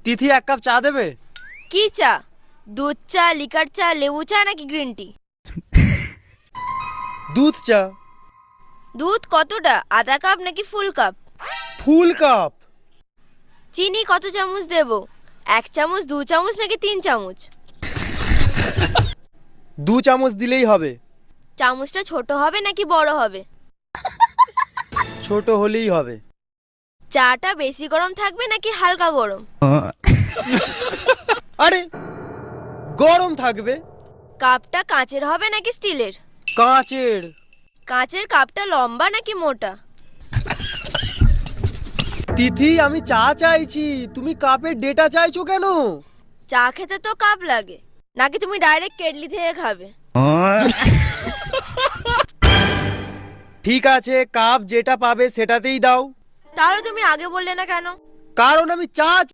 তিথি 1 cup চা দেবে? কি চা? দুধ চা, লিকার চা, লেবু চা নাকি গ্রিন টি? দুধ চা। দুধ কতটা, আধা কাপ নাকি ফুল কাপ? ফুল কাপ। চিনি কত চামচ দেব? 1 চামচ, 2 চামচ নাকি 3 চামচ? 2 চামচ দিলেই হবে। চামচটা ছোট হবে নাকি বড় হবে? ছোট হলেই হবে। চাটা বেশি গরম থাকবে নাকি হালকা গরম? আরে গরম থাকবে। কাপটা কাঁচের হবে নাকি স্টিলের? কাঁচের। কাঁচের কাপটা লম্বা নাকি মোটা? তিথি, আমি চা চাইছি, তুমি কাপের ডেটা চাইছো কেন? চা খেতে তো কাপ লাগে, নাকি তুমি ডাইরেক্ট কেটলি থেকে খাবে? ঠিক আছে, কাপ যেটা পাবে সেটাতেই দাও। তাহলে তুমি আগে বললে না কেন? কারণ আমি চা